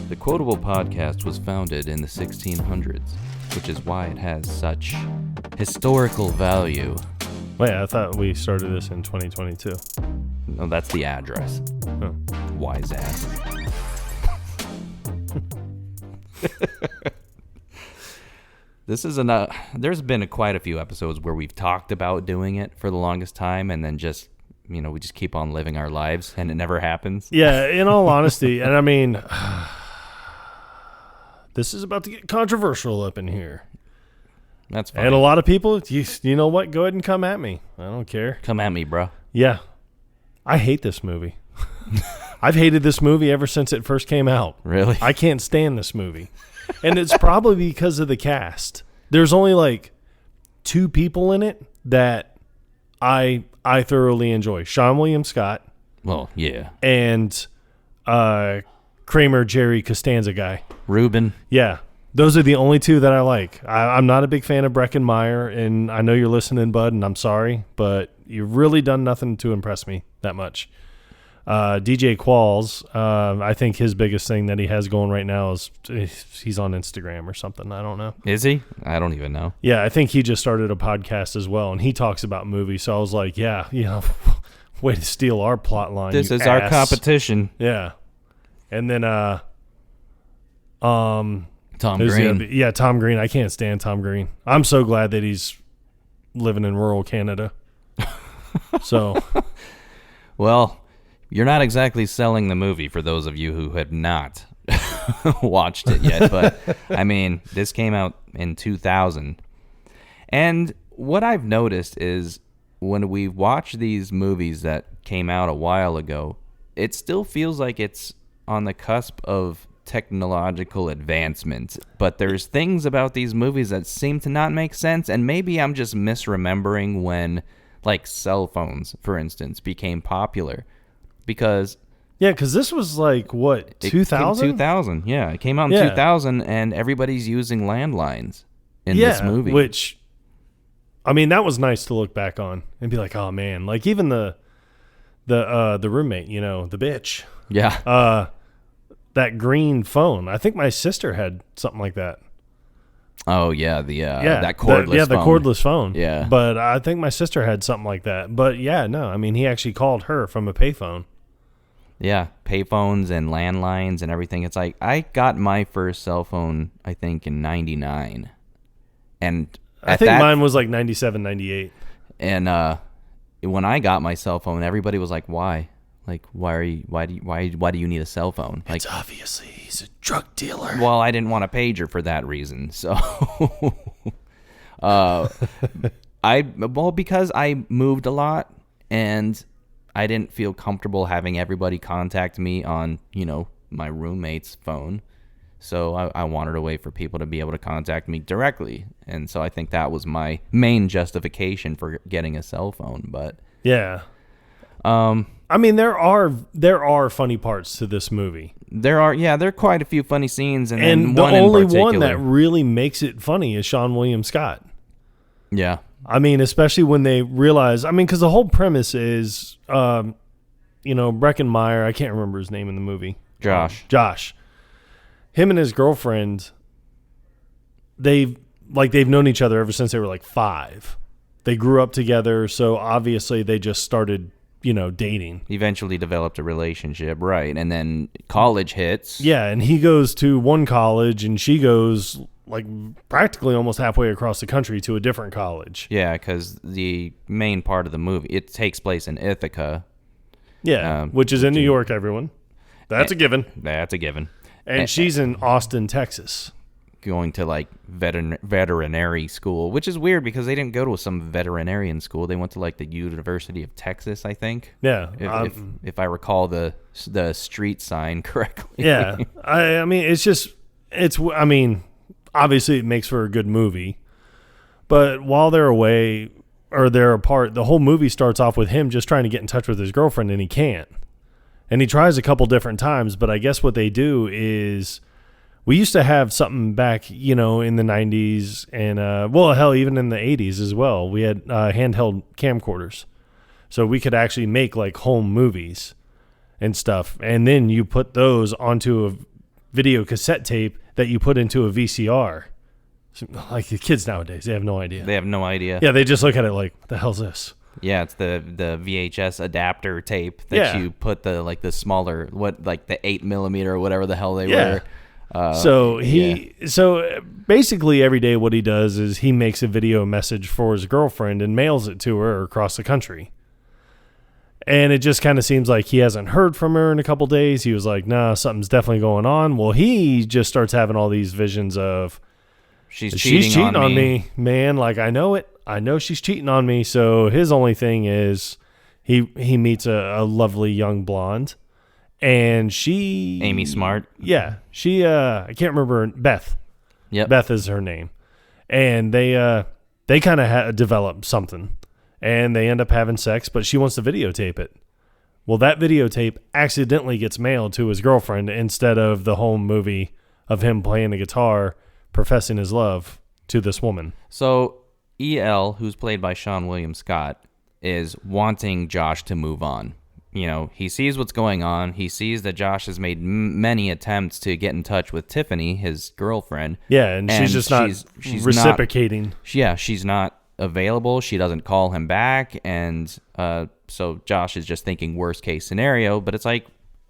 The Quotable Podcast was founded in the 1600s, which is why it has such historical value. Wait, I thought we started this in 2022. No, that's the address. Oh. Wise ass. There's been quite a few episodes where we've talked about doing it for the longest time, and then just, we just keep on living our lives, and it never happens. Yeah, in all honesty, and I mean, this is about to get controversial up in here. That's fine. And a lot of people, you know what? Go ahead and come at me. I don't care. Come at me, bro. Yeah. I hate this movie. I've hated this movie ever since it first came out. Really? I can't stand this movie. And it's probably because of the cast. There's only like 2 people in it that I thoroughly enjoy. Sean William Scott. Well, yeah. And Kramer Jerry Costanza guy. Ruben. Yeah. Those are the only 2 that I like. I'm not a big fan of Brecken Meyer, and I know you're listening, bud, and I'm sorry, but you've really done nothing to impress me that much. DJ Qualls, I think his biggest thing that he has going right now is he's on Instagram or something. I don't know. Is he? I don't even know. Yeah, I think he just started a podcast as well, and he talks about movies. So I was like, yeah, way to steal our plot line. This is our competition. Yeah. And then Tom Green. Yeah, Tom Green. I can't stand Tom Green. I'm so glad that he's living in rural Canada. So, well, you're not exactly selling the movie for those of you who have not watched it yet, but I mean, this came out in 2000. And what I've noticed is when we watch these movies that came out a while ago, it still feels like it's on the cusp of technological advancement, but there's things about these movies that seem to not make sense, and maybe I'm just misremembering when, like, cell phones, for instance, became popular. Because this was like, what, 2000? 2000, yeah. It came out in 2000, and everybody's using landlines in this movie. Which, I mean, that was nice to look back on and be like, oh, man. Like, even the roommate, the bitch. Yeah. That green phone. I think my sister had something like that. Oh, yeah, that cordless phone. The cordless phone. Yeah. But I think my sister had something like that. But, yeah, no, I mean, he actually called her from a payphone. Yeah, payphones and landlines and everything. It's like, I got my first cell phone, I think, in 99. And I think mine was like 97, 98. And when I got my cell phone, everybody was like, why? Like, why do you need a cell phone? Like, it's obviously he's a drug dealer. Well, I didn't want a pager for that reason. So, because I moved a lot and I didn't feel comfortable having everybody contact me on, my roommate's phone. So I wanted a way for people to be able to contact me directly. And so I think that was my main justification for getting a cell phone. But yeah. I mean, there are funny parts to this movie. There are quite a few funny scenes, and the one only in particular. one that really makes it funny is Sean William Scott. Yeah, I mean, especially when they realize, because the whole premise is, Brecken Meyer. I can't remember his name in the movie. Josh. Him and his girlfriend. They've known each other ever since they were like 5. They grew up together, so obviously they just started, dating. Eventually developed a relationship, right? And then college hits. Yeah, and he goes to one college, and she goes like practically almost halfway across the country to a different college. Yeah, because the main part of the movie, it takes place in Ithaca. Yeah, which is in New York, everyone. That's a given. That's a given. And she's in Austin, Texas. Going to like veterinary school, which is weird because they didn't go to some veterinarian school. They went to like the University of Texas, I think. Yeah, if I recall the street sign correctly. Yeah, I mean, obviously it makes for a good movie, but while they're away or they're apart, the whole movie starts off with him just trying to get in touch with his girlfriend, and he can't. And he tries a couple different times, but I guess what they do is. We used to have something back, in the 90s and, hell, even in the 80s as well. We had handheld camcorders. So we could actually make, like, home movies and stuff. And then you put those onto a video cassette tape that you put into a VCR. Like the kids nowadays, they have no idea. They have no idea. Yeah, they just look at it like, what the hell's this? Yeah, it's the VHS adapter tape that you put the smaller, the 8mm or whatever the hell they were. So basically every day what he does is he makes a video message for his girlfriend and mails it to her across the country. And it just kind of seems like he hasn't heard from her in a couple days. He was like, nah, something's definitely going on. Well, he just starts having all these visions of, she's cheating on me, man. Like, I know it. I know she's cheating on me. So his only thing is he meets a lovely young blonde. And she... Amy Smart. Yeah. She, I can't remember, Beth. Yep. Beth is her name. And they kind of develop something. And they end up having sex, but she wants to videotape it. Well, that videotape accidentally gets mailed to his girlfriend instead of the home movie of him playing the guitar, professing his love to this woman. So E.L., who's played by Sean William Scott, is wanting Josh to move on. You know, he sees what's going on. He sees that Josh has made many attempts to get in touch with Tiffany, his girlfriend. Yeah, and she's just not reciprocating. She's not available. She doesn't call him back. And so Josh is just thinking worst case scenario. But it's like,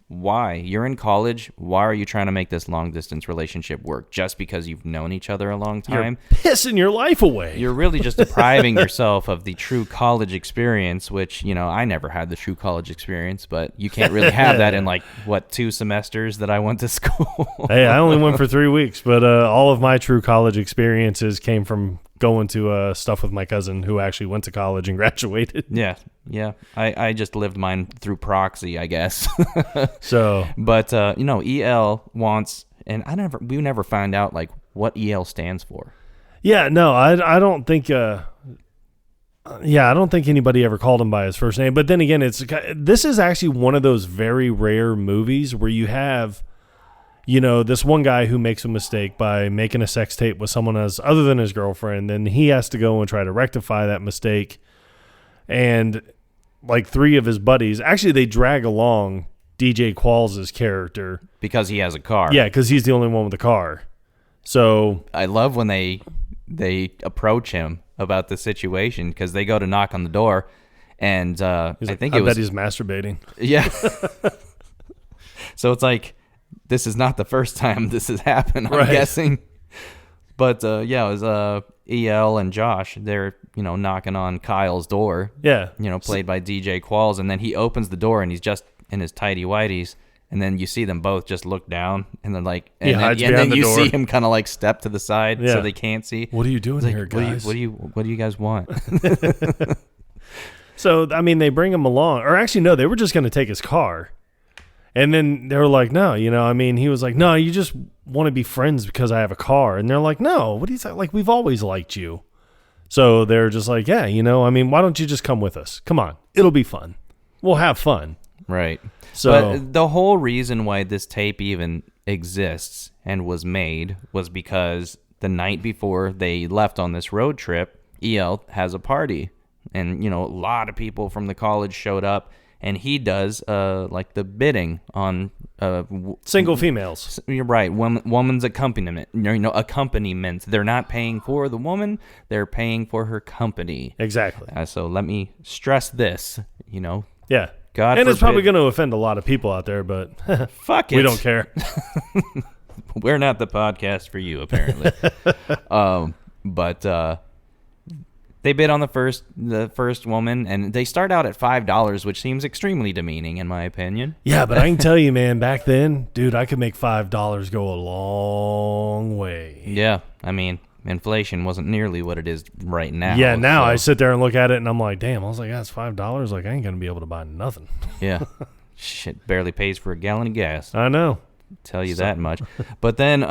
why? You're in college. Why are you trying to make this long distance relationship work? Just because you've known each other a long time? You're pissing your life away. You're really just depriving yourself of the true college experience, which, you know, I never had the true college experience, but you can't really have that in 2 semesters that I went to school. Hey, I only went for 3 weeks, but all of my true college experiences came from going to stuff with my cousin who actually went to college and graduated. Yeah. I just lived mine through proxy, I guess. So, but EL wants, and we never found out what EL stands for. Yeah, no, I don't think. I don't think anybody ever called him by his first name. But then again, this is actually one of those very rare movies where you have, this one guy who makes a mistake by making a sex tape with someone else other than his girlfriend. Then he has to go and try to rectify that mistake. And 3 of his buddies, actually they drag along DJ Qualls' character. Because he has a car. Yeah, because he's the only one with a car. So I love when they approach him about the situation, because they go to knock on the door, and I bet he's masturbating. Yeah. So it's like, this is not the first time this has happened, I'm guessing. But it was EL and Josh. They're knocking on Kyle's door. Yeah. Played by DJ Qualls, and then he opens the door and he's just in his tighty whities, and then you see them both just look down, and then then you see him kind of step to the side so they can't see. What are you doing here, guys? What do you guys want? So they bring him along, or actually no, they were just going to take his car. And then they were like, no, he was like, no, you just want to be friends because I have a car. And they're like, no, what do you say? We've always liked you. So they're just like, yeah, why don't you just come with us? Come on. It'll be fun. We'll have fun. Right. So but the whole reason why this tape even exists and was made was because the night before they left on this road trip, EL has a party. And, a lot of people from the college showed up. And he does the bidding on single females. You're right, woman's accompaniment. Accompaniment. They're not paying for the woman; they're paying for her company. Exactly. So let me stress this. Yeah. God and forbid. It's probably going to offend a lot of people out there, but fuck it. We don't care. We're not the podcast for you, apparently. But. They bid on the first woman, and they start out at $5, which seems extremely demeaning, in my opinion. Yeah, but I can tell you, man, back then, dude, I could make $5 go a long way. Yeah, inflation wasn't nearly what it is right now. Yeah, now I sit there and look at it, and I'm like, damn, I was like, that's $5. I ain't gonna be able to buy nothing. Yeah, shit barely pays for a gallon of gas. I know. Tell you that much. But then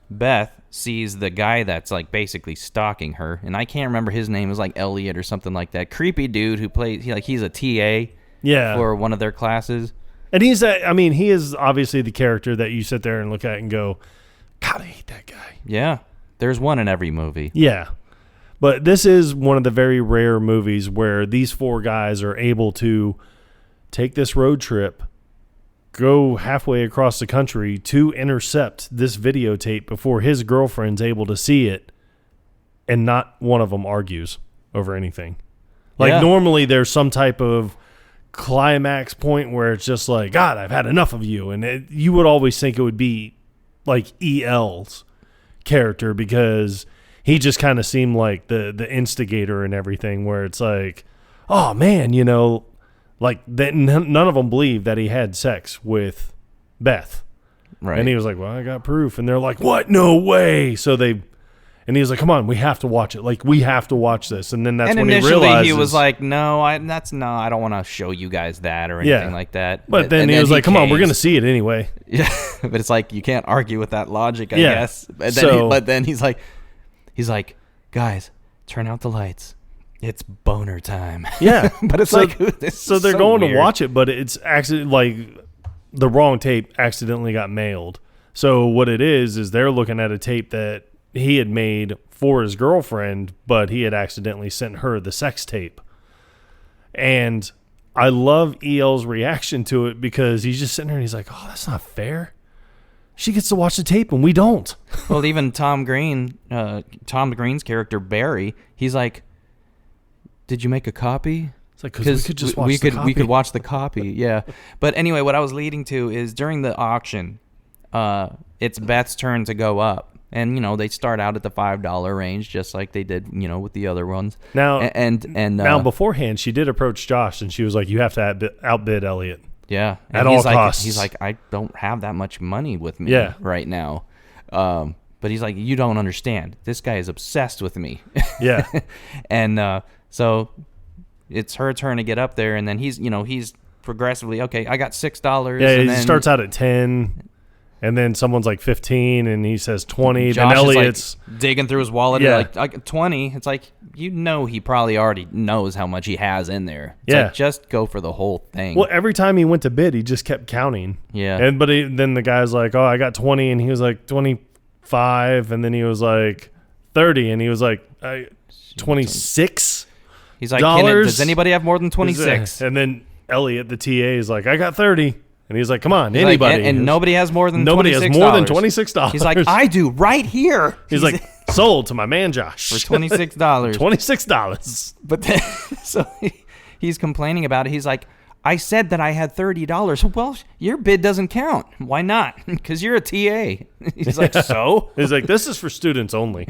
Beth sees the guy that's basically stalking her, and I can't remember his name. It was Elliot or something like that. Creepy dude who plays he's a TA for one of their classes. And he is obviously the character that you sit there and look at and go, God, I hate that guy. Yeah. There's one in every movie. Yeah. But this is one of the very rare movies where these 4 guys are able to take this road trip go halfway across the country to intercept this videotape before his girlfriend's able to see it, and not one of them argues over anything. Like, normally there's some type of climax point where it's just like, God, I've had enough of you. And you would always think it would be like EL's character, because he just kind of seemed like the instigator and everything, where it's like, oh man, like that. None of them believed that he had sex with Beth. Right. And he was like, well, I got proof. And they're like, what? No way. And he was like, come on, we have to watch it. Like, we have to watch this. And then that's when he realizes. And initially he was like, no, I don't want to show you guys that or anything like that. But then he was like, come on, we're going to see it anyway. Yeah. But it's like, you can't argue with that logic, I guess. But then he's like, guys, turn out the lights. It's boner time. Yeah. But it's so they're going to watch it, but it's actually like the wrong tape accidentally got mailed. So what it is they're looking at a tape that he had made for his girlfriend, but he had accidentally sent her the sex tape. And I love EL's reaction to it, because he's just sitting there and he's like, oh, that's not fair. She gets to watch the tape and we don't. Well, even Tom Green's character, Barry, he's like, did you make a copy? It's like, because we could just watch the copy. We could watch the copy, yeah. But anyway, what I was leading to is during the auction, it's Beth's turn to go up. And, they start out at the $5 range, just like they did, with the other ones. Now, now beforehand, she did approach Josh, and she was like, you have to outbid Elliot. Yeah. At all costs. He's like, I don't have that much money with me right now. But he's like, you don't understand. This guy is obsessed with me. Yeah. And so it's her turn to get up there, and then he's progressively, okay, I got $6. Yeah, and he starts out at 10. And then someone's like 15, and he says 20. Josh then Elliot's is like digging through his wallet. Yeah. Like 20. It's like, he probably already knows how much he has in there. It's Yeah. like, just go for the whole thing. Well, every time he went to bid, he just kept counting. Yeah. But then the guy's like, oh, I got 20, and he was like 25, and then he was like 30, and he was like 26. He's like, does anybody have more than 26? And then Elliot, the TA, is like, I got 30. And he's like, come on, He's anybody. Like, and nobody has more than $26. Nobody has more than $26. He's like, I do right here. He's like, sold to my man Josh. For $26. $26. But then, so he's complaining about it. He's like, I said that I had $30. Well, your bid doesn't count. Why not? Because you're a TA. He's like, so? He's like, this is for students only.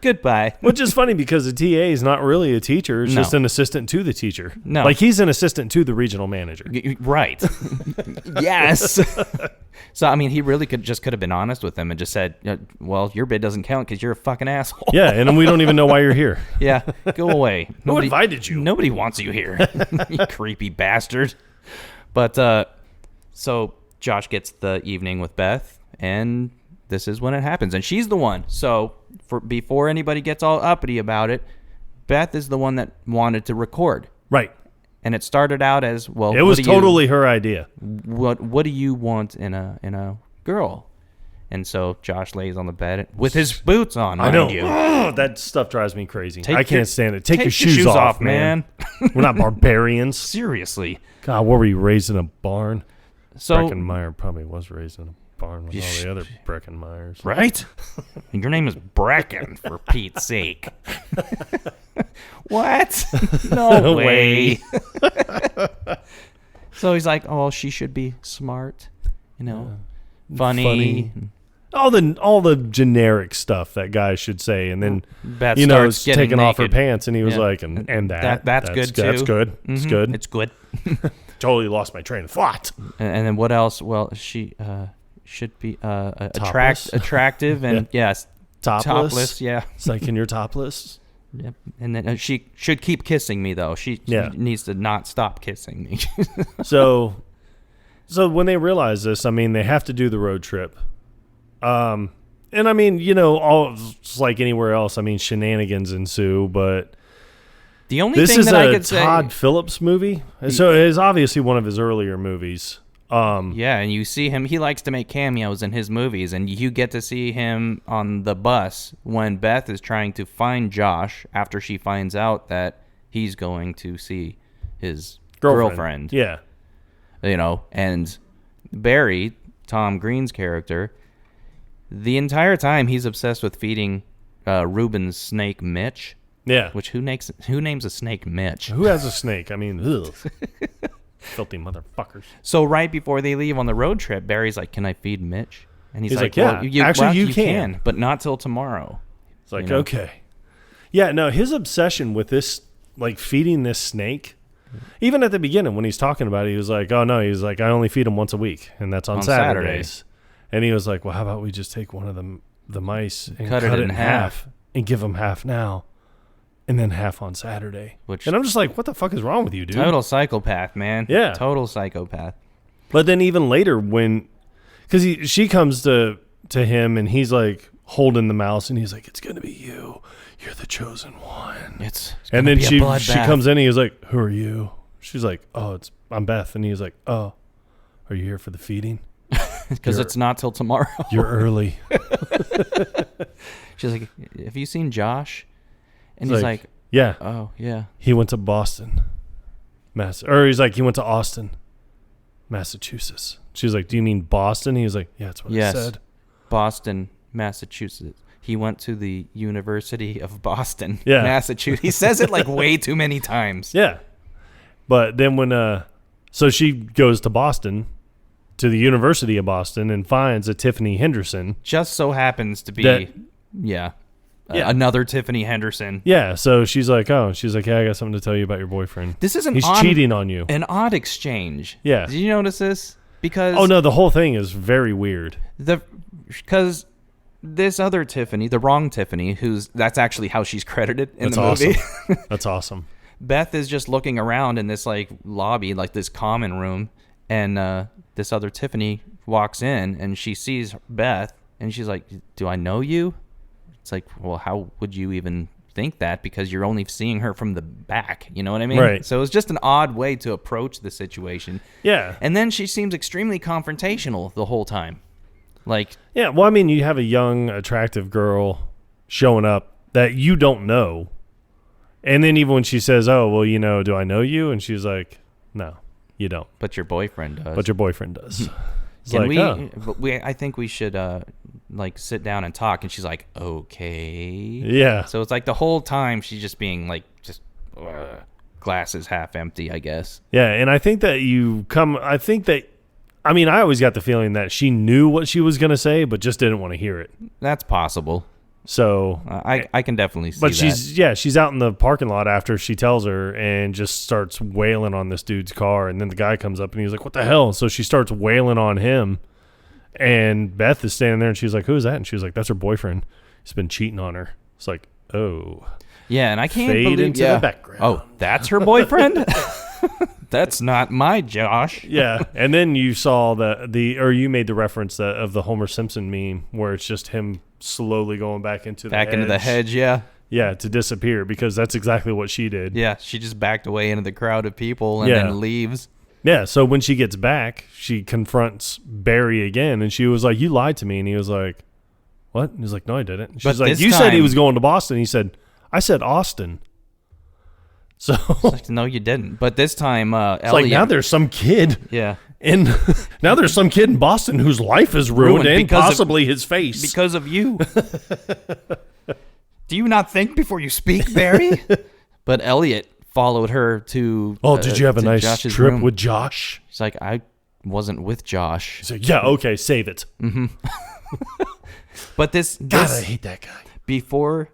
Goodbye. Which is funny, because the TA is not really a teacher. It's just an assistant to the teacher. No. Like, he's an assistant to the regional manager. Right. Yes. So, I mean, he really could have been honest with him and just said, well, your bid doesn't count because you're a fucking asshole. Yeah, and we don't even know why you're here. Yeah, go away. Who invited you? Nobody wants you here, you creepy bastard. But, so Josh gets the evening with Beth, and this is when it happens. And she's the one. So, before anybody gets all uppity about it, Beth is the one that wanted to record. Right. And it started out as, well, it was totally her idea. What do you want in a girl? And so Josh lays on the bed with his boots on. I know. You. Oh, that stuff drives me crazy. I can't stand it. Take your shoes off, man. We're not barbarians. Seriously. God, what were you raised in a barn? So Brecken Meyer probably was raised in a barn with all the other Brecken Meyers. Right? Your name is Brecken, for Pete's sake. What? No way. So he's like, oh, she should be smart, funny. All the generic stuff that guys should say, and then Beth starts taking naked off her pants, and he was like, and that's good too. That's good. Mm-hmm. It's good. It's good. Totally lost my train of thought. And then what else? Well, she should be attractive and yes, topless. Yeah. It's like, and you're topless. Yep. And then she should keep kissing me though. She needs to not stop kissing me. So when they realize this, I mean, they have to do the road trip. And I mean, it's like anywhere else. I mean, shenanigans ensue, but the only thing that I could say, this is a Todd Phillips movie, so it is obviously one of his earlier movies. Yeah, and you see him. He likes to make cameos in his movies, and you get to see him on the bus when Beth is trying to find Josh after she finds out that he's going to see his girlfriend. Yeah, and Barry, Tom Green's character, the entire time he's obsessed with feeding Ruben's snake Mitch. Yeah. Which who names a snake Mitch? Who has a snake? I mean, ugh. Filthy motherfuckers. So right before they leave on the road trip, Barry's like, "Can I feed Mitch?" And he's like, "Yeah, well, you can, but not till tomorrow." It's like, okay. Yeah, no, his obsession with this, like feeding this snake, even at the beginning when he's talking about it, he was like, "Oh no," he's like, "I only feed him once a week, and that's on Saturdays." And he was like, "Well, how about we just take one of the mice and cut it in half and give him half now, and then half on Saturday." And I'm just like, "What the fuck is wrong with you, dude?" Total psychopath, man. Yeah, total psychopath. But then even later, because she comes to him and he's like holding the mouse and he's like, "It's gonna be you. You're the chosen one." It's and then she comes in and he's like, "Who are you?" She's like, "Oh, I'm Beth." And he's like, "Oh, are you here for the feeding?" Because it's not till tomorrow. You're early. She's like, "Have you seen Josh?" And he's like, "Yeah." "Oh, yeah. He went to Boston, or he's like, he went to Austin, Massachusetts. She's like, "Do you mean Boston?" He was like, "Yeah, that's what I said." Boston, Massachusetts. He went to the University of Boston, yeah. Massachusetts. He says it like way too many times. Yeah. But then so she goes to Boston, to the University of Boston, and finds a Tiffany Henderson. Just so happens to be, another Tiffany Henderson. Yeah, so she's like, "Yeah, I got something to tell you about your boyfriend. This is He's cheating on you." An odd exchange. Yeah. Did you notice this? Because oh no, the whole thing is very weird. Because this other Tiffany, the wrong Tiffany, that's actually how she's credited in the movie. Awesome. That's awesome. Beth is just looking around in this like lobby, like this common room, and this other Tiffany walks in and she sees Beth and she's like, "Do I know you?" It's like, well, how would you even think that? Because you're only seeing her from the back. You know what I mean? Right. So it was just an odd way to approach the situation. Yeah. And then she seems extremely confrontational the whole time. Like, yeah, well, I mean, you have a young, attractive girl showing up that you don't know. And then even when she says, "Oh, well, do I know you?" And she's like, "No, you don't. But your boyfriend does." But your boyfriend does. It's Can like, I think we should like sit down and talk. And she's like, "Okay." Yeah. So it's like the whole time she's just being like, glasses half empty, I guess. Yeah, and I think that I always got the feeling that she knew what she was going to say, but just didn't want to hear it. That's possible. So I can definitely see but that. She's out in the parking lot after she tells her and just starts wailing on this dude's car. And then the guy comes up and he's like, "What the hell?" So she starts wailing on him. And Beth is standing there and she's like, "Who is that?" And she's like, "That's her boyfriend. He's been cheating on her." It's like, oh. Yeah, and I can't fade believe into the background. Oh, that's her boyfriend? That's not my Josh. Yeah, and then you saw you made the reference of the Homer Simpson meme where it's just him slowly going back into the hedge, yeah. Yeah, to disappear, because that's exactly what she did. Yeah, she just backed away into the crowd of people and then leaves. Yeah, so when she gets back, she confronts Barry again, and she was like, "You lied to me." And he was like, "What?" And he's like, "No, I didn't." And she's like, "You said he was going to Boston." He said, "I said Austin." So like, no, you didn't. But this time, Elliot, like, now there's some kid. Yeah. And now there's some kid in Boston whose life is ruined and possibly his face. Because of you. Do you not think before you speak, Barry? But Elliot followed her to did you have a nice Josh's trip room. with Josh? She's like, "I wasn't with Josh." He's like, "Yeah, okay, save it." Mm-hmm. But God, I hate that guy. Before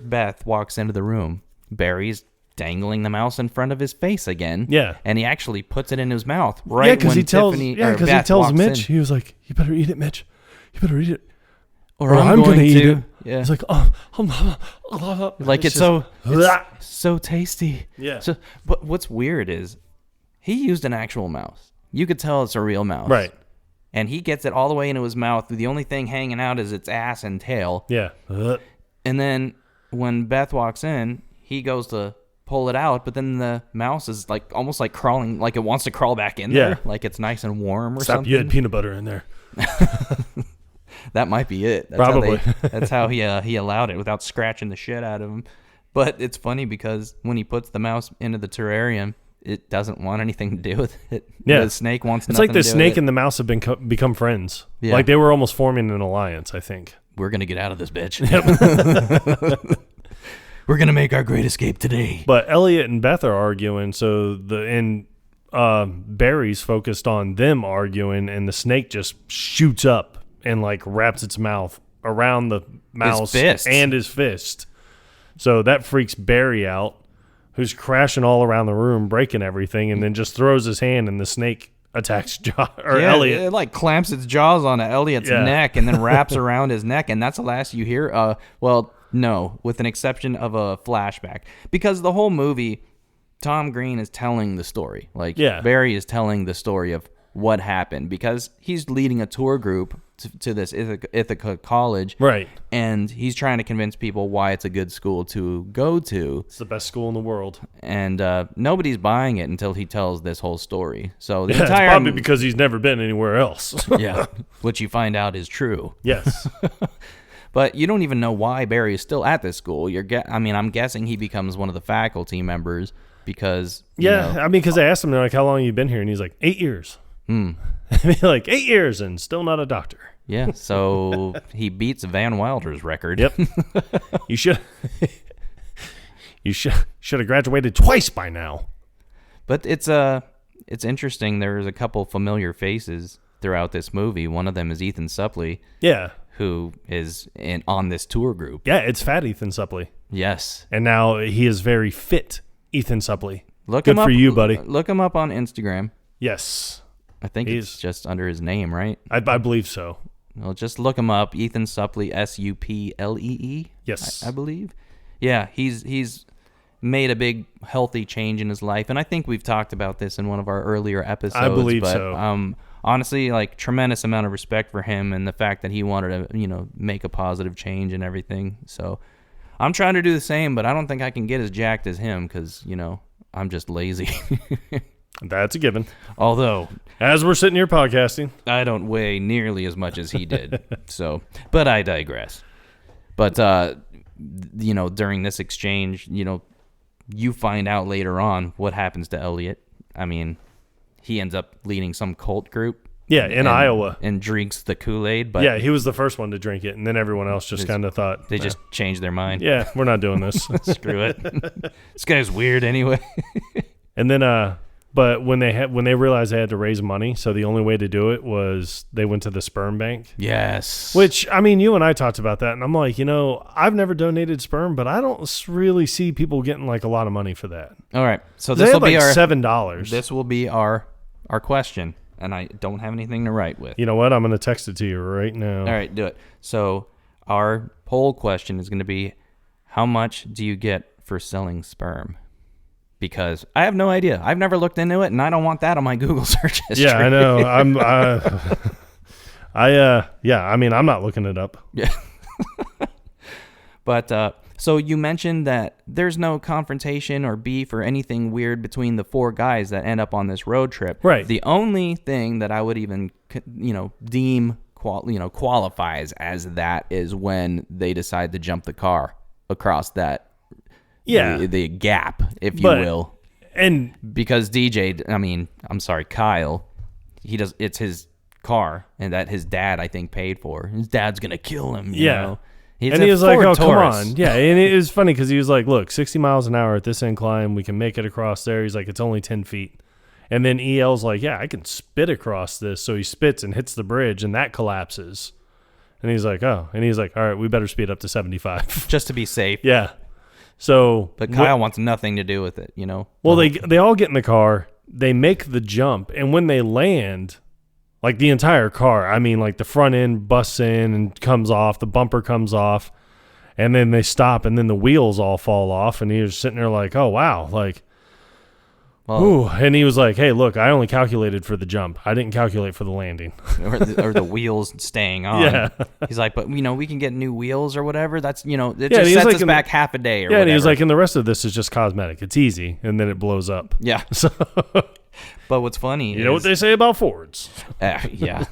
Beth walks into the room, Barry's dangling the mouse in front of his face again. Yeah. And he actually puts it in his mouth right because when he tells Mitch, in. he was like, "You better eat it, Mitch. You better eat it. Or I'm going to eat it." Yeah. He's like, like it's so tasty. Yeah. So, but what's weird is he used an actual mouse. You could tell it's a real mouse. Right. And he gets it all the way into his mouth. The only thing hanging out is its ass and tail. Yeah. And then when Beth walks in, he goes to pull it out, but then the mouse is like almost like crawling, like it wants to crawl back in there, like it's nice and warm or something. You had peanut butter in there. That might be it. That's probably. That's how he allowed it without scratching the shit out of him. But it's funny because when he puts the mouse into the terrarium, it doesn't want anything to do with it. Yeah. The snake wants It's nothing like the to do snake with it. and the mouse have become friends. Yeah. Like they were almost forming an alliance, I think. We're going to get out of this bitch. We're going to make our great escape today. But Elliot and Beth are arguing, so Barry's focused on them arguing, and the snake just shoots up and like wraps its mouth around the mouse and his fist. So that freaks Barry out, who's crashing all around the room, breaking everything, and then just throws his hand, and the snake attacks Elliot. It like clamps its jaws on Elliot's neck and then wraps around his neck, and that's the last you hear. Well, no, with an exception of a flashback, because the whole movie, Tom Green is telling the story. Like Barry is telling the story of what happened, because he's leading a tour group to this Ithaca college, right? And he's trying to convince people why it's a good school to go to. It's the best school in the world, and nobody's buying it until he tells this whole story. So the it's entire probably because he's never been anywhere else. Yeah, which you find out is true. Yes. But you don't even know why Barry is still at this school. I'm guessing he becomes one of the faculty members because because they asked him, they're like, "How long have you been here?" And he's like, 8 years. Like 8 years and still not a doctor. Yeah, so he beats Van Wilder's record. Yep. You should have graduated twice by now. But it's interesting. There's a couple familiar faces throughout this movie. One of them is Ethan Suplee. Yeah. Who is on this tour group. Yeah, it's fat Ethan Suplee. Yes. And now he is very fit Ethan Suplee. Good him up, for you, buddy. Look him up on Instagram. Yes. I think it's just under his name, right? I believe so. Well, just look him up. Ethan Suplee, Suplee. Yes. I believe. Yeah, he's made a big healthy change in his life, and I think we've talked about this in one of our earlier episodes. I believe so. Honestly, like, tremendous amount of respect for him and the fact that he wanted to, make a positive change and everything. So I'm trying to do the same, but I don't think I can get as jacked as him because, I'm just lazy. That's a given. Although, as we're sitting here podcasting, I don't weigh nearly as much as he did. But I digress. But, during this exchange, you find out later on what happens to Elliot. I mean, he ends up leading some cult group. Yeah, in Iowa. And drinks the Kool-Aid. But yeah, he was the first one to drink it, and then everyone else just kind of thought... They just changed their mind. Yeah, we're not doing this. Screw it. This guy's weird anyway. And then, but when they realized they had to raise money, so the only way to do it was they went to the sperm bank. Yes. Which, I mean, you and I talked about that, and I'm like, I've never donated sperm, but I don't really see people getting like a lot of money for that. All right, so this will be like our $7. This will be our question, and I don't have anything to write with. You know what? I'm going to text it to you right now. All right, do it. So our poll question is going to be, how much do you get for selling sperm? Because I have no idea. I've never looked into it, and I don't want that on my Google search history. Yeah, I know. I'm not looking it up. Yeah. But so you mentioned that there's no confrontation or beef or anything weird between the four guys that end up on this road trip. Right. The only thing that I would even deem qualifies as that is when they decide to jump the car across that the gap, if you will. And because Kyle, it's his car and that his dad, I think, paid for. His dad's going to kill him, you know. And he was like, oh, come on. Yeah, and it was funny because he was like, look, 60 miles an hour at this incline, we can make it across there. He's like, it's only 10 feet. And then EL's like, yeah, I can spit across this. So he spits and hits the bridge, and that collapses. And he's like, oh. And he's like, all right, we better speed up to 75. Just to be safe. Yeah. So, but Kyle wants nothing to do with it, Well, they all get in the car. They make the jump. And when they land... Like the entire car. I mean, like the front end busts in and comes off. The bumper comes off. And then they stop and then the wheels all fall off. And he was sitting there like, oh, wow. Like, ooh. And he was like, hey, look, I only calculated for the jump. I didn't calculate for the landing. or the wheels staying on. Yeah. He's like, but, we can get new wheels or whatever. That's, it just sets us back half a day or whatever. Yeah, and he was like, and the rest of this is just cosmetic. It's easy. And then it blows up. Yeah. So... But what's funny is... what they say about Fords. Yeah.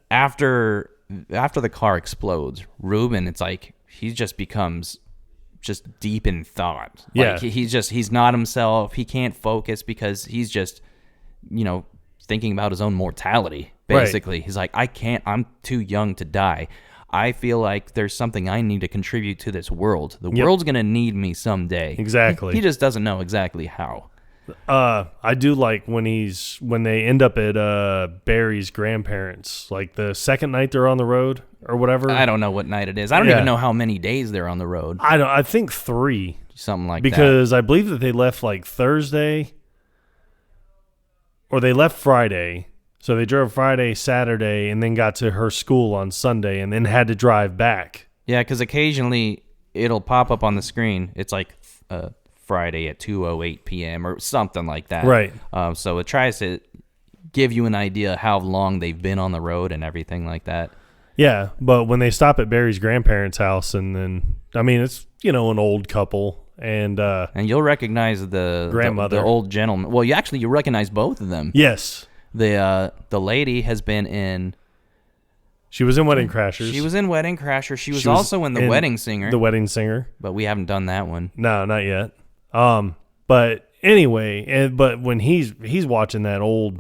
After the car explodes, Ruben, it's like he just becomes just deep in thought. Yeah. Like he's not himself. He can't focus because he's just, thinking about his own mortality, basically. Right. He's like, I'm too young to die. I feel like there's something I need to contribute to this world. The world's going to need me someday. Exactly. He just doesn't know exactly how. I do like when they end up at Barry's grandparents, like the second night they're on the road or whatever. I don't know what night it is. I don't even know how many days they're on the road. I think 3. Something like that. Because I believe that they left like Thursday or they left Friday. So they drove Friday, Saturday, and then got to her school on Sunday and then had to drive back. Yeah, because occasionally it'll pop up on the screen. It's like Friday at 2:08 p.m. or something like that. Right. So it tries to give you an idea how long they've been on the road and everything like that. Yeah, but when they stop at Barry's grandparents' house, and then, it's, an old couple. And you'll recognize the grandmother, the old gentleman. Well, you recognize both of them. Yes. The lady has been in. She was in Wedding Crashers. She was in Wedding Crashers. She was also in The Wedding Singer. The Wedding Singer. But we haven't done that one. No, not yet. But anyway, but when he's watching that old,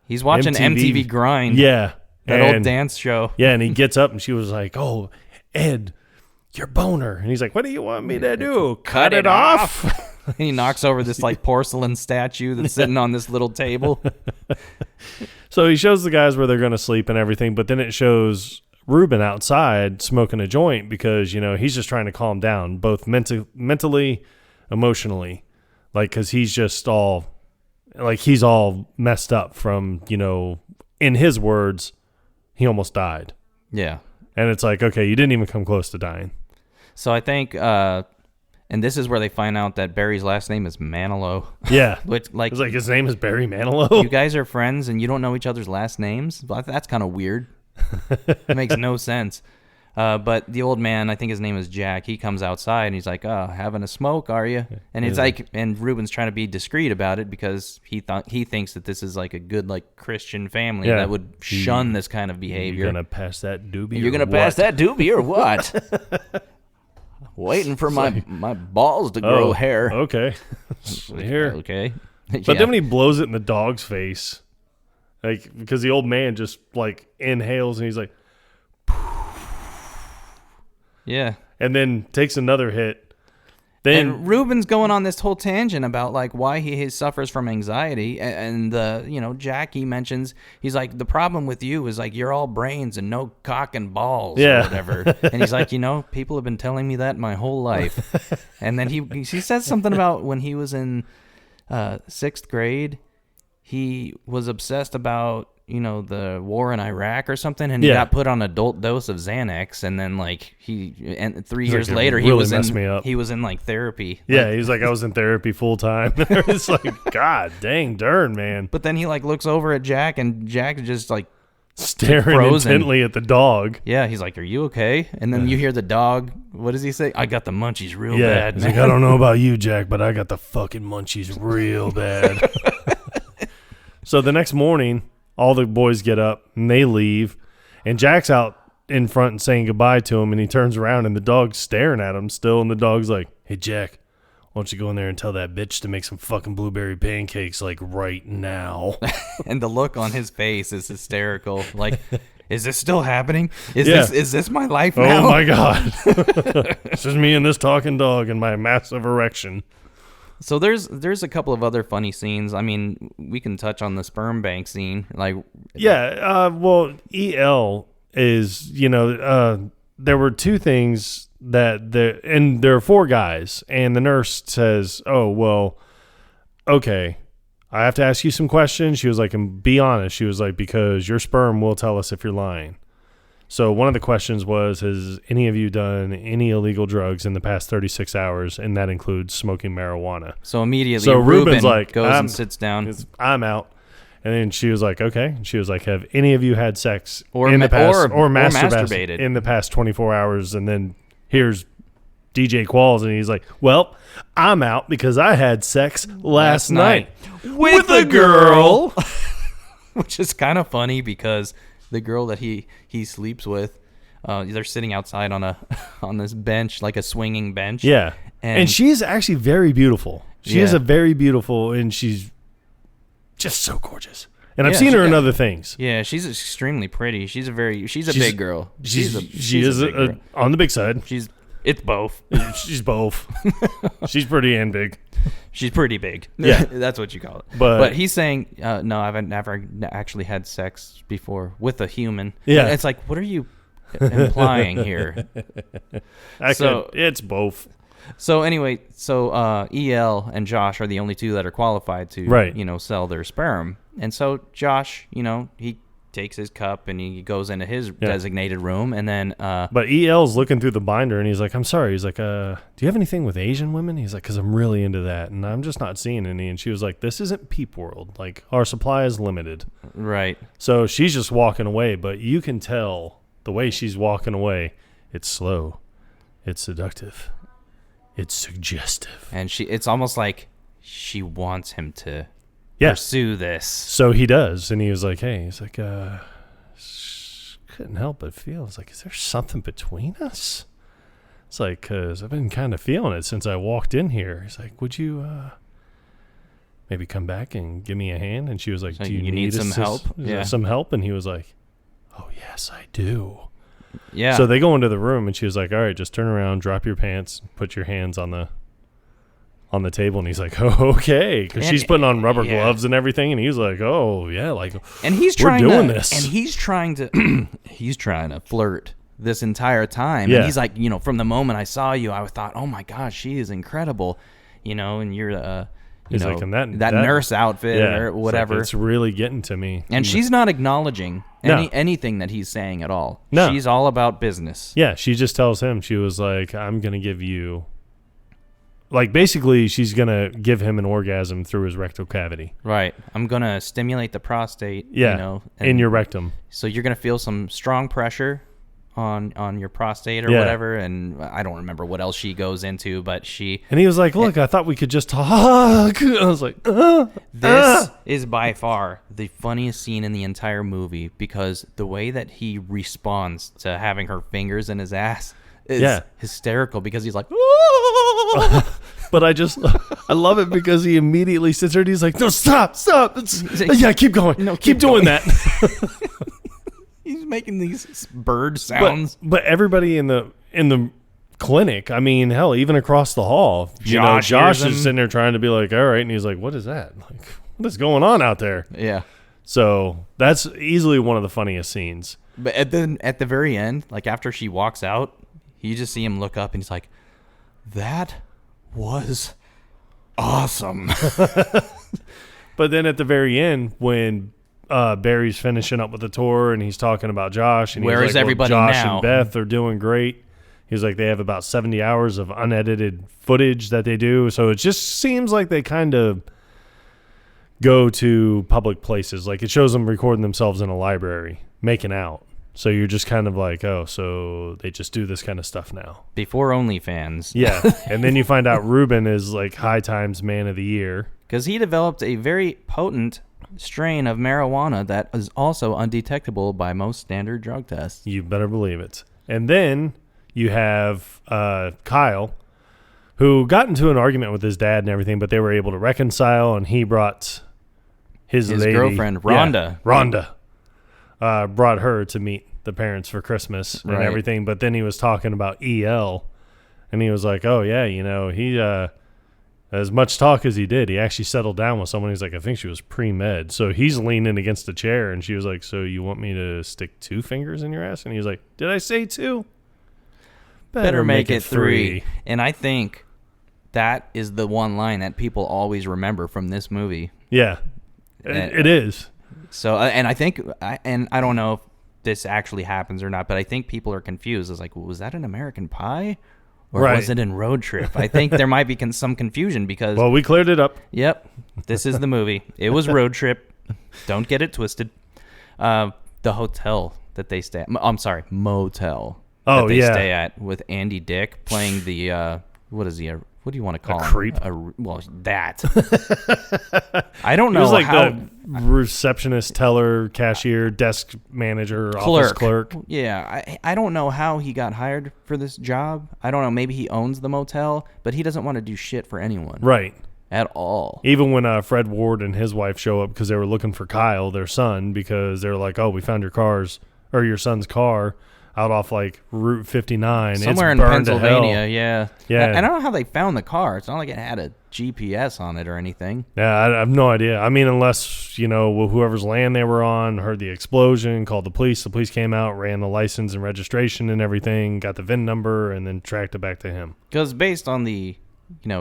he's watching MTV Grind. Yeah, that old dance show. Yeah, and he gets up and she was like, "Oh, Ed, your boner," and he's like, "What do you want me to do? Cut it off?" He knocks over this like porcelain statue that's sitting on this little table. So he shows the guys where they're going to sleep and everything, but then it shows Ruben outside smoking a joint because, he's just trying to calm down, both mentally, emotionally, like, because he's just all, like, he's all messed up from, in his words, he almost died. Yeah. And it's like, okay, you didn't even come close to dying. So I think, and this is where they find out that Barry's last name is Manilow. Yeah. Which, it's like his name is Barry Manilow. You guys are friends and you don't know each other's last names? That's kind of weird. It makes no sense. But the old man, I think his name is Jack, he comes outside and he's like, "Oh, having a smoke, are you?" And it's like, and Ruben's trying to be discreet about it because he thinks that this is like a good, like, Christian family that would shun this kind of behavior. You're going to pass that doobie? You're going to pass that doobie or what? Waiting for my balls to grow hair. Okay. Here. Okay. But then when he blows it in the dog's face, like, because the old man just, like, inhales and he's like, yeah. And then takes another hit. Then and Ruben's going on this whole tangent about, like, why he suffers from anxiety. And Jackie mentions, he's like, the problem with you is, like, you're all brains and no cock and balls or whatever. And he's like, people have been telling me that my whole life. And then he says something about when he was in 6th grade, he was obsessed about, the war in Iraq or something, and he got put on an adult dose of Xanax, and then, like, 3 years later, he was in like therapy. Yeah, he's like, I was in therapy full time. It's like, God dang darn, man. But then he, like, looks over at Jack, and Jack is just, like, staring intently at the dog. Yeah, he's like, "Are you okay?" And then you hear the dog. What does he say? "I got the munchies real bad." He's like, "I don't know about you, Jack, but I got the fucking munchies real bad." So the next morning, all the boys get up and they leave, and Jack's out in front and saying goodbye to him, and he turns around and the dog's staring at him still, and the dog's like, "Hey, Jack, why don't you go in there and tell that bitch to make some fucking blueberry pancakes, like, right now?" And the look on his face is hysterical. Like, is this still happening? Is this my life now? Oh my God. This is me and this talking dog and my massive erection. So there's a couple of other funny scenes. I mean, we can touch on the sperm bank scene. Like, well, EL is, there were 2 things and there are 4 guys, and the nurse says, "Oh, well, okay, I have to ask you some questions." She was like, "And be honest." She was like, "Because your sperm will tell us if you're lying." So one of the questions was, has any of you done any illegal drugs in the past 36 hours? And that includes smoking marijuana. So immediately Ruben's like, goes and sits down. I'm out. And then she was like, okay. She was like, have any of you had sex or masturbated in the past 24 hours? And then here's DJ Qualls, and he's like, well, I'm out because I had sex last night with a girl. Which is kind of funny because the girl that he sleeps with, they're sitting outside on a on this bench, like a swinging bench. Yeah. And she's actually very beautiful. She is Yeah. a very beautiful, and she's just so gorgeous. And I've Yeah, seen her in yeah. other things. Yeah, she's extremely pretty. She's a big girl. She She's is a big girl. on the big side. It's both. She's both. She's pretty and big. She's pretty big. Yeah. That's what you call it. But he's saying, no, I've never actually had sex before with a human. Yeah. It's like, what are you implying here? it's both. So anyway, EL and Josh are the only two that are qualified to, Right. Sell their sperm. And so Josh, he takes his cup and he goes into his designated room, and then But EL's looking through the binder, and he's like, I'm sorry. He's like, do you have anything with Asian women? He's like, because I'm really into that, and I'm just not seeing any. And she was like, this isn't Peep World. Like, our supply is limited. right. So she's just walking away, but you can tell the way she's walking away, it's slow, it's seductive, it's suggestive. And it's almost like she wants him to Yeah. pursue this. So he does, and he was like, hey, he's like, couldn't help but feel, it's like, is there something between us? It's like, because I've been kind of feeling it since I walked in here. He's like, would you maybe come back and give me a hand? And she was like, So do you you need some help? Is there Yeah. some help? And he was like, oh, yes, I do. Yeah. So they go into the room, and she was like, all right, just turn around, drop your pants, put your hands on the table. And he's like, oh, okay, because she's putting on rubber gloves and everything. And he's like, oh, yeah, like, and he's we're trying doing to, this. and he's trying to he's trying to flirt this entire time. Yeah. And he's like, from the moment I saw you, I thought, oh my gosh, she is incredible, and you're He's like, and that nurse outfit or it's whatever. like, it's really getting to me. And she's not acknowledging No. anything that he's saying at all. No. She's all about business. Yeah, she just tells him, she was like, I'm going to give you, like, basically, she's going to give him an orgasm through his rectal cavity. Right. I'm going to stimulate the prostate, Yeah, in and your rectum. so you're going to feel some strong pressure on your prostate or Yeah. whatever, and I don't remember what else she goes into, but And he was like, look, I thought we could just talk. I was like, this is by far the funniest scene in the entire movie, because the way that he responds to having her fingers in his ass is hysterical, because he's like, But I love it because he immediately sits there and he's like, no, stop. Keep going. No, keep doing that. he's making these bird sounds. But everybody in the clinic, I mean, hell, even across the hall, Josh Josh hears is him. sitting there trying to be like, all right, and he's like, what is that? Like, what is going on out there? Yeah. So that's easily one of the funniest scenes. But at the very end, like after she walks out, you just see him look up and he's like, that was awesome. But then at the very end, when Barry's finishing up with the tour and he's talking about Josh, and Where he's is like, everybody Josh now? and Beth are doing great. He's like, they have about 70 hours of unedited footage that they do. So it just seems like they kind of go to public places. Like, it shows them recording themselves in a library, making out. So you're just kind of like, oh, so they just do this kind of stuff now. Before OnlyFans. Yeah. And then you find out Ruben is like High Times Man of the Year. Because he developed a very potent strain of marijuana that is also undetectable by most standard drug tests. You better believe it. And then you have Kyle, who got into an argument with his dad and everything, but they were able to reconcile, and he brought his lady, girlfriend, Rhonda. Rhonda. Brought her to meet the parents for Christmas and Right. everything. But then he was talking about EL, and he was like, oh, yeah, he, as much talk as he did, he actually settled down with someone. He's like, I think she was pre-med. So he's leaning against the chair, and she was like, so you want me to stick 2 fingers in your ass? And he was like, did I say 2? Better make it 3. And I think that is the one line that people always remember from this movie. Yeah, it is. So, and I think, and I don't know if this actually happens or not, but I think people are confused. It's like, was that an American Pie? Or Right. was it in Road Trip? I think there might be some confusion because, Well, we cleared it up. yep, this is the movie. It was Road Trip. Don't get it twisted. The hotel that they stay at, I'm sorry, motel Oh, that they yeah. stay at with Andy Dick playing the, what is he, a what do you want to call him? Creep? Well, that. I don't know. He was like how, the receptionist, teller, cashier, desk manager, office clerk. Yeah, I don't know how he got hired for this job. I don't know. Maybe he owns the motel, but he doesn't want to do shit for anyone. Right. At all. Even when Fred Ward and his wife show up because they were looking for Kyle, their son, because they're like, oh, we found your son's car out off like Route 59. Somewhere it's in burned to Pennsylvania, hell. yeah. Yeah. I don't know how they found the car. It's not like it had a GPS on it or anything. Yeah, I have no idea. I mean, unless, whoever's land they were on heard the explosion, called the police. The police came out, ran the license and registration and everything, got the VIN number, and then tracked it back to him. Because based on the,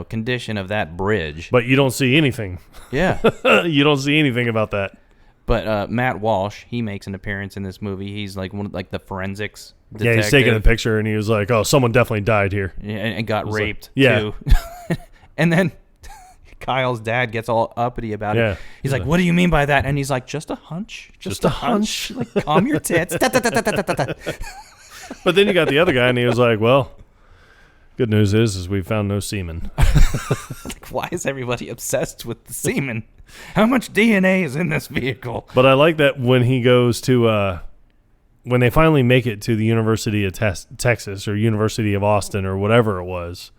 condition of that bridge. But you don't see anything. Yeah. You don't see anything about that. But Matt Walsh, he makes an appearance in this movie. He's like the forensics detective. Yeah, he's taking a picture, and he was like, oh, someone definitely died here. Yeah, and got raped, yeah. too. And then Kyle's dad gets all uppity about it. He's like, what do you mean by that? And he's like, just a hunch. Just a hunch. Like, calm your tits. But then you got the other guy, and he was like, well, good news is we found no semen. Like, why is everybody obsessed with the semen? How much DNA is in this vehicle? But I like that when he goes to, when they finally make it to the University of Texas or University of Austin or whatever it was,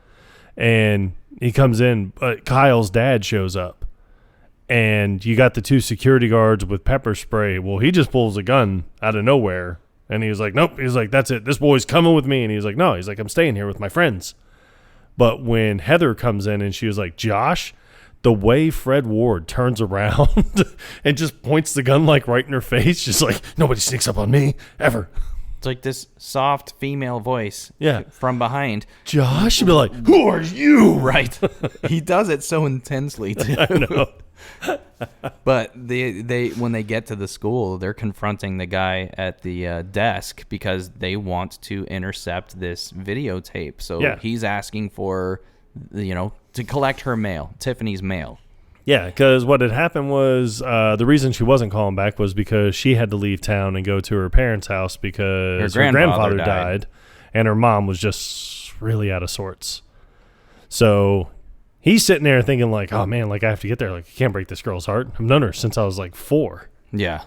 and he comes in, but Kyle's dad shows up, and you got the two security guards with pepper spray. Well, he just pulls a gun out of nowhere, and he was like, nope. He's like, that's it. This boy's coming with me. And he's like, no. He's like, I'm staying here with my friends. But when Heather comes in and she was like, Josh, the way Fred Ward turns around and just points the gun like right in her face, just like, nobody sneaks up on me ever. It's like this soft female voice from behind. Josh, you'd be like, who are you? Right. He does it so intensely, too. I know. But they when they get to the school, they're confronting the guy at the desk because they want to intercept this videotape. So he's asking for, to collect her mail, Tiffany's mail. Yeah, because what had happened was the reason she wasn't calling back was because she had to leave town and go to her parents' house because her grandfather died, and her mom was just really out of sorts. So he's sitting there thinking like, oh, man, like I have to get there. Like, I can't break this girl's heart. I've known her since I was like 4. Yeah.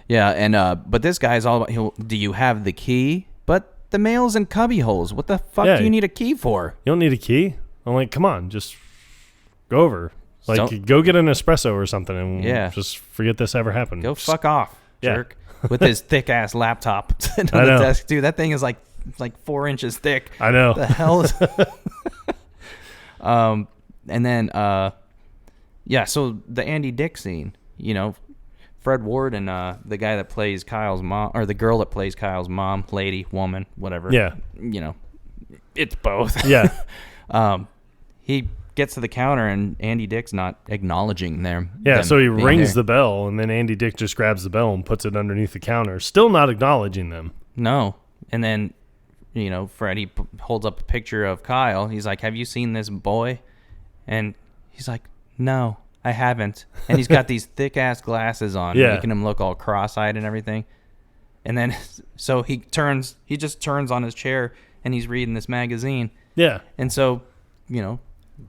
Yeah, and but this guy's all about, do you have the key? But the mail's in cubby holes. What the fuck do you need a key for? You don't need a key? I'm like, come on, just go over. Like, go get an espresso or something and just forget this ever happened. Go fuck off, jerk. With his thick-ass laptop on the desk, too. That thing is like 4 inches thick. I know. What the hell is... And then, so the Andy Dick scene, Fred Ward and the guy that plays Kyle's mom, or the girl that plays Kyle's mom, lady, woman, whatever. Yeah. It's both. Yeah. He gets to the counter and Andy Dick's not acknowledging them. Yeah, so he rings the bell and then Andy Dick just grabs the bell and puts it underneath the counter, still not acknowledging them. No. And then, Freddie holds up a picture of Kyle. He's like, have you seen this boy? And he's like, no, I haven't. And he's got these thick-ass glasses on, making him look all cross-eyed and everything. And then, so he just turns on his chair and he's reading this magazine. Yeah. And so,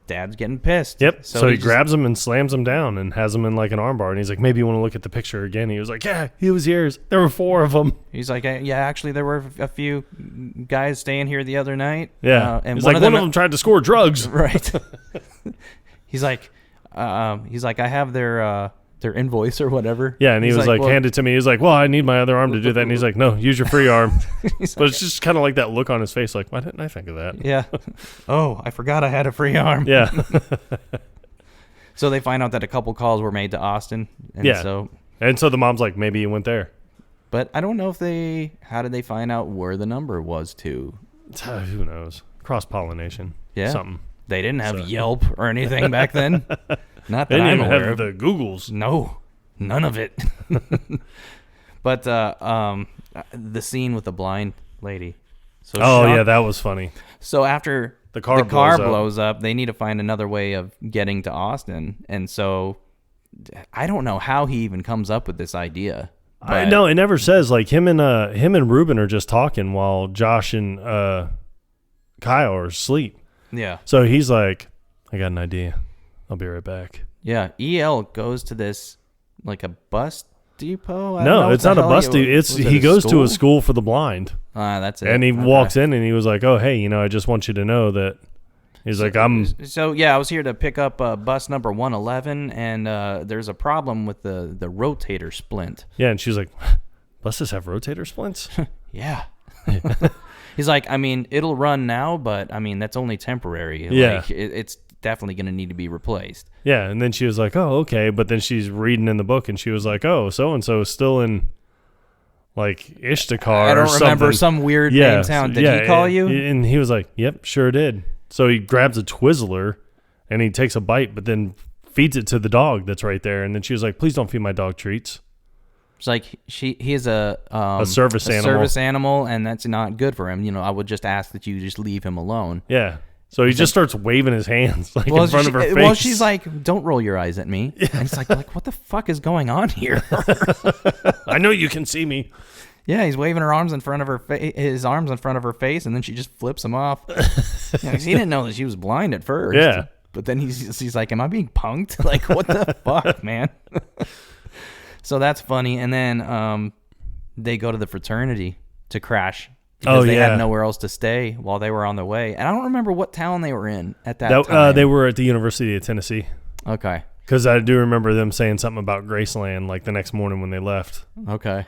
Dad's getting pissed. Yep. So he grabs him and slams him down and has him in like an armbar. And he's like, maybe you want to look at the picture again. He was like, yeah, he was yours. There were 4 of them. He's like, yeah, actually, there were a few guys staying here the other night. Yeah. And he's one of them tried to score drugs. Right. He's like, I have their invoice or whatever. Yeah, and he was like, hand it to me. He's like, well, I need my other arm to do that. And he's like, no, use your free arm. But it's just kind of like that look on his face, like, why didn't I think of that? Yeah. Oh, I forgot I had a free arm. Yeah. So they find out that a couple calls were made to Austin. And so the mom's like, maybe you went there. But I don't know how did they find out where the number was to? Who knows? Cross-pollination. Yeah. Something. They didn't have Yelp or anything back then. Not that they didn't I'm aware have the Googles. No, none of it. But the scene with the blind lady. So that was funny. So after the car blows up, they need to find another way of getting to Austin. And so I don't know how he even comes up with this idea. I know it never says. Like him and Ruben are just talking while Josh and Kyle are asleep. Yeah. So he's like, I got an idea. I'll be right back. Yeah. EL goes to this, like a bus depot? I don't No, know it's what not the a hell bus depot. He goes to a school for the blind. That's it. And he Okay. walks in and he was like, oh, hey, you know, I just want you to know that. He's like, So, yeah, I was here to pick up bus number 111, and there's a problem with the rotator splint. Yeah, and she's like, buses have rotator splints? Yeah. He's like, I mean, it'll run now, but, I mean, that's only temporary. Yeah. Like, it's definitely going to need to be replaced. Yeah, and then she was like, oh, okay. But then she's reading in the book, and she was like, oh, so-and-so is still in, like, Ithaca I don't or remember, something. some weird name town. Did he call you? And he was like, yep, sure did. So he grabs a Twizzler, and he takes a bite, but then feeds it to the dog that's right there. And then she was like, please don't feed my dog treats. It's like he is a service animal, and that's not good for him. You know, I would just ask that you just leave him alone. Yeah. So he just starts waving his hands like in front of her face. Well, she's like, "Don't roll your eyes at me." Yeah. And it's like, what the fuck is going on here? I know you can see me. Yeah, he's waving her arms in front of his arms in front of her face, and then she just flips him off. Yeah, 'cause he didn't know that she was blind at first. Yeah. But then he's like, "Am I being punked? Like, what the fuck, man?" So that's funny. And then they go to the fraternity to crash because they had nowhere else to stay while they were on their way. And I don't remember what town they were in at that time. They were at the University of Tennessee. Okay. Because I do remember them saying something about Graceland like the next morning when they left. Okay.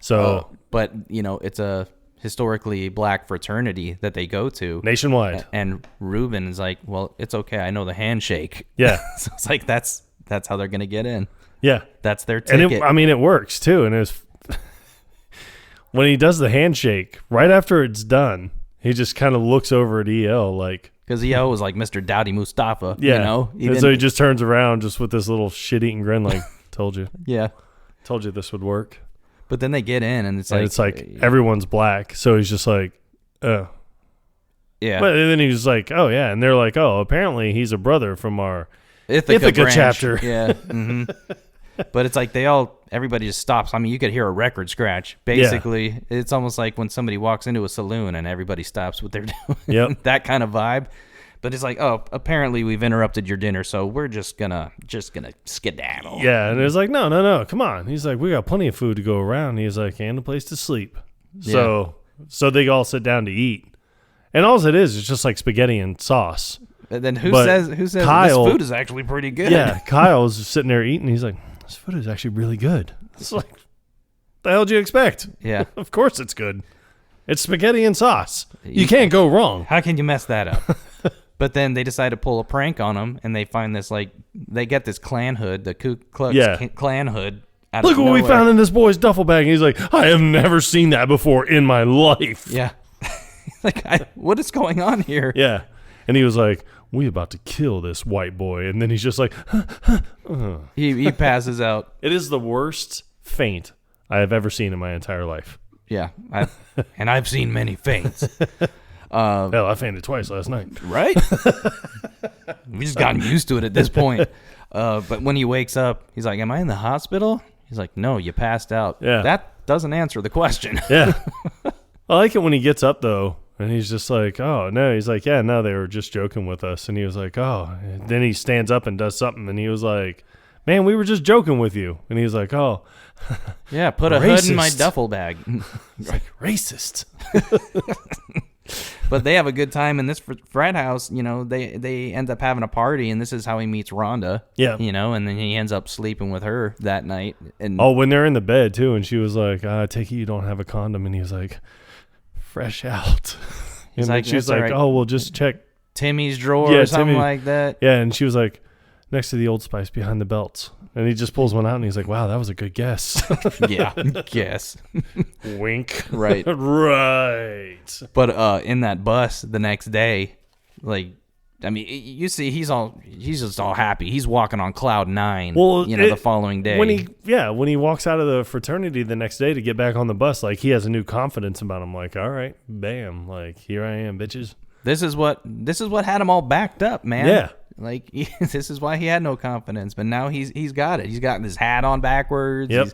So, but you know, it's a historically black fraternity that they go to nationwide. And Ruben is like, well, it's okay. I know the handshake. Yeah. So it's like, that's how they're going to get in. Yeah. That's their ticket. And it works too. And it was when he does the handshake, right after it's done, he just kind of looks over at EL like. Because EL was like Mr. Dowdy Mustafa. Yeah. You know? And so he just turns around just with this little shit-eating grin like, told you. Yeah. Told you this would work. But then they get in, and it's like everyone's black, so he's just like, oh, yeah. But then he's like, oh yeah, and they're like, oh, apparently he's a brother from our Ithaca chapter. Yeah. Mm-hmm. But it's like everybody just stops. I mean, you could hear a record scratch. Basically, It's almost like when somebody walks into a saloon and everybody stops what they're doing. Yep. That kind of vibe. But it's like, oh, apparently we've interrupted your dinner, so we're just gonna skedaddle. Yeah, and it's like, no, come on. He's like, we got plenty of food to go around. He's like, and a place to sleep. So they all sit down to eat, and all it is just like spaghetti and sauce. And then who says Kyle, this food is actually pretty good? Yeah, Kyle's sitting there eating. He's like, this food is actually really good. It's like, the hell do you expect? Yeah, of course it's good. It's spaghetti and sauce. You can't go wrong. How can you mess that up? But then they decide to pull a prank on him, and they find this, like, they get this Klan hood, the Ku Klux Klan hood. Look what we found in this boy's duffel bag. And he's like, I have never seen that before in my life. Yeah. Like, what is going on here? Yeah. And he was like, we about to kill this white boy. And then he's just like, he passes out. It is the worst faint I have ever seen in my entire life. Yeah. I've seen many faints. Hell, I fainted twice last night. Right? We've just gotten used to it at this point. But when he wakes up, he's like, am I in the hospital? He's like, no, you passed out. Yeah. That doesn't answer the question. Yeah. I like it when he gets up, though, and he's just like, oh, no. He's like, yeah, no, they were just joking with us. And he was like, oh. And then he stands up and does something, and he was like, man, we were just joking with you. And he was like, oh. Yeah, put a hood in my duffel bag. He's like, racist. But they have a good time in this frat house. You know, they end up having a party, and this is how he meets Rhonda. Yeah. You know, and then he ends up sleeping with her that night. And when they're in the bed, too, and she was like, I take it you don't have a condom. And he was like, fresh out. He's and like, she's like, right. Oh, we'll just check Timmy's drawer or something like that. Yeah, and she was like, next to the Old Spice behind the belts. And he just pulls one out, and he's like, wow, that was a good guess. Yeah, guess. Wink. Right. Right. But in that bus the next day, like, I mean, you see he's just all happy. He's walking on cloud 9, the following day. When he walks out of the fraternity the next day to get back on the bus, like, he has a new confidence about him. Like, all right, bam, like, here I am, bitches. This is what had him all backed up, man. Yeah. Like, this is why he had no confidence, but now he's got it. He's got his hat on backwards. Yep.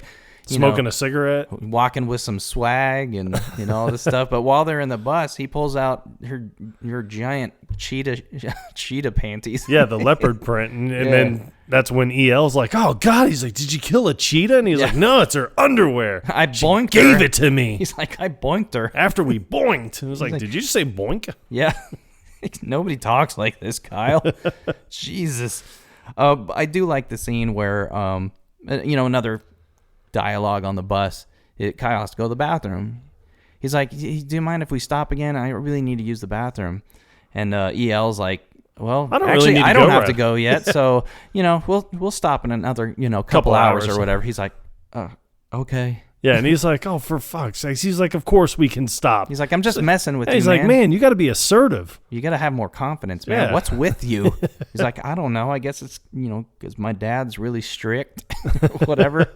Smoking a cigarette. walking with some swag and all this stuff. But while they're in the bus, he pulls out her giant cheetah panties. Yeah, the leopard print. And then that's when EL's like, oh, God. He's like, did you kill a cheetah? And he's like, no, it's her underwear. I boinked Gave her. it to me. He's like, I boinked her. After we boinked. It was like, did you just say boink? Yeah. Nobody talks like this, Kyle. Jesus. I do like the scene where, another dialogue on the bus. Kyle has to go to the bathroom. He's like, do you mind if we stop again? I really need to use the bathroom. And EL's like, well, I don't have to go yet. So, we'll stop in another, couple hours or whatever. He's like, okay. Yeah, and he's like, oh, for fuck's sakes. He's like, of course we can stop. He's like, I'm just messing with you, he's man. like, man, you got to be assertive. You got to have more confidence, man. Yeah. What's with you? He's like, I don't know. I guess it's, because my dad's really strict, whatever.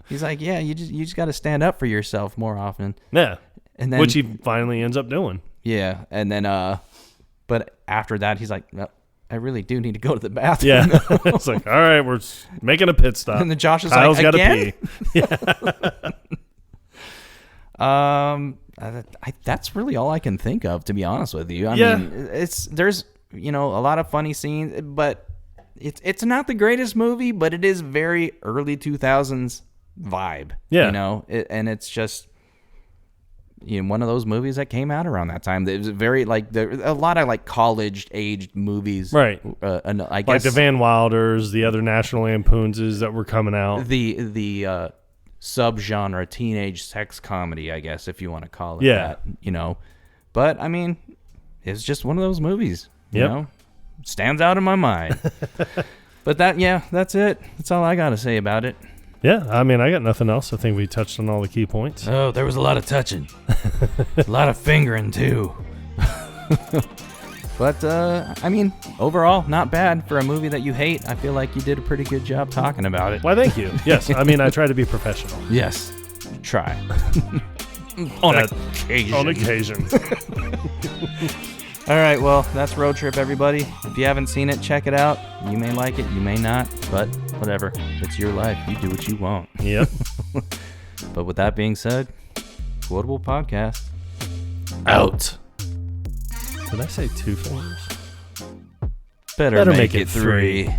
He's like, yeah, you just got to stand up for yourself more often. Yeah, and then, which he finally ends up doing. Yeah, and then, but after that, he's like, no, I really do need to go to the bathroom. Yeah, it's like, all right, we're making a pit stop. And then Josh is Kyle's like, again? Gotta pee. That's really all I can think of, to be honest with you. I mean, there's a lot of funny scenes, but it's not the greatest movie, but it is very early 2000s vibe. Yeah, and it's just one of those movies that came out around that time. It was very a lot of college aged movies, right? And I guess like the Van Wilders, the other National Lampoonses that were coming out. The subgenre teenage sex comedy, I guess, if you want to call it that. But I mean, it's just one of those movies. Stands out in my mind. But that's it. That's all I got to say about it. Yeah, I mean, I got nothing else. I think we touched on all the key points. Oh, there was a lot of touching. A lot of fingering, too. But, I mean, overall, not bad for a movie that you hate. I feel like you did a pretty good job talking about it. Why, thank you. Yes, I mean, I try to be professional. Yes, try. On occasion. On occasion. All right, well, that's Road Trip, everybody. If you haven't seen it, check it out. You may like it, you may not, but whatever. It's your life. You do what you want. Yep. But with that being said, Quotable Podcast. Out. Did I say 2 fingers? Better make it 3.